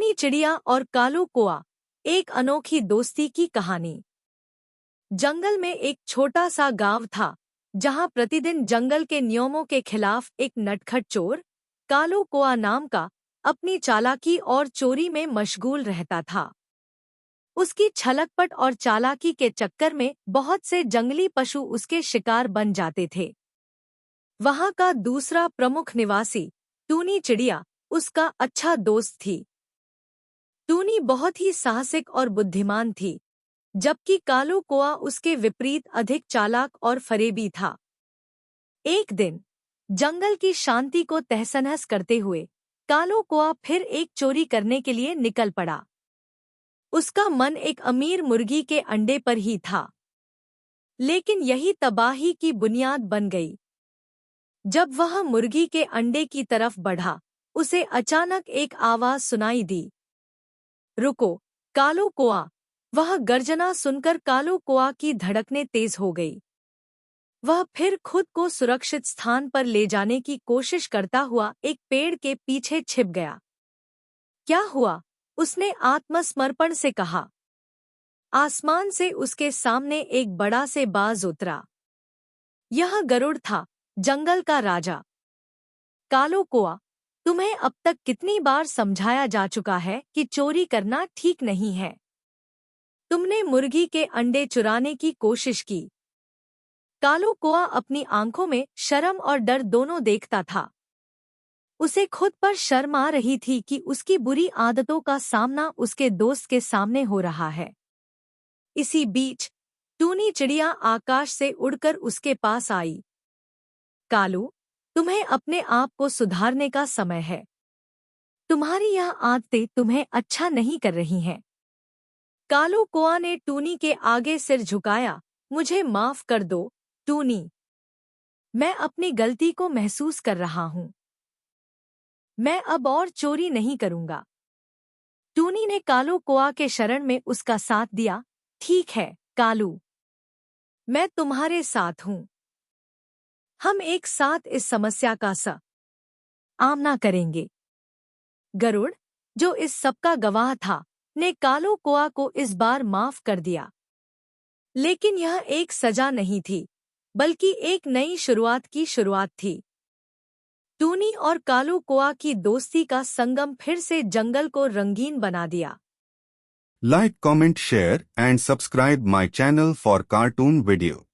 टूनी चिड़िया और कालू कौआ, एक अनोखी दोस्ती की कहानी। जंगल में एक छोटा सा गांव था, जहां प्रतिदिन जंगल के नियमों के खिलाफ एक नटखट चोर, कालू कौआ नाम का, अपनी चालाकी और चोरी में मशगूल रहता था। उसकी छलकपट और चालाकी के चक्कर में बहुत से जंगली पशु उसके शिकार बन जाते थे। वहां का दूसरा प्रमुख निवासी, टूनी चिड़िया, उसका अच्छा दोस्त थी। टूनी बहुत ही साहसिक और बुद्धिमान थी, जबकि कालू कौआ उसके विपरीत अधिक चालाक और फरेबी था। एक दिन, जंगल की शांति को तहस-नहस करते हुए, कालू कौआ फिर एक चोरी करने के लिए निकल पड़ा। उसका मन एक अमीर मुर्गी के अंडे पर ही था, लेकिन यही तबाही की बुनियाद बन गई। जब वह मुर्गी के अंडे की तरफ बढ़ा, उसे अचानक एक आवाज सुनाई दी। रुको, कालू कौआ! वह गर्जना सुनकर कालू कौआ की धड़कनें तेज हो गई। वह फिर खुद को सुरक्षित स्थान पर ले जाने की कोशिश करता हुआ एक पेड़ के पीछे छिप गया। क्या हुआ? उसने आत्मसमर्पण से कहा। आसमान से उसके सामने एक बड़ा से बाज उतरा। यह गरुड़ था, जंगल का राजा। कालू कौआ, तुम्हें अब तक कितनी बार समझाया जा चुका है कि चोरी करना ठीक नहीं है। तुमने मुर्गी के अंडे चुराने की कोशिश की। कालू कौआ अपनी आंखों में शर्म और डर दोनों देखता था। उसे खुद पर शर्म आ रही थी कि उसकी बुरी आदतों का सामना उसके दोस्त के सामने हो रहा है। इसी बीच टूनी चिड़िया आकाश से उड़कर उसके पास आई। कालू, तुम्हें अपने आप को सुधारने का समय है। तुम्हारी यह आदतें तुम्हें अच्छा नहीं कर रही हैं। कालू कौआ ने टूनी के आगे सिर झुकाया। मुझे माफ कर दो, टूनी। मैं अपनी गलती को महसूस कर रहा हूँ। मैं अब और चोरी नहीं करूँगा। टूनी ने कालू कौआ के शरण में उसका साथ दिया। ठीक है, कालू। मैं तुम्हारे साथ हूँ। हम एक साथ इस समस्या का सामना करेंगे। गरुड़, जो इस सबका गवाह था, ने कालू कौआ को इस बार माफ कर दिया। लेकिन यह एक सजा नहीं थी, बल्कि एक नई शुरुआत की शुरुआत थी। टूनी और कालू कौआ की दोस्ती का संगम फिर से जंगल को रंगीन बना दिया। Like, comment, share and subscribe my channel for cartoon video.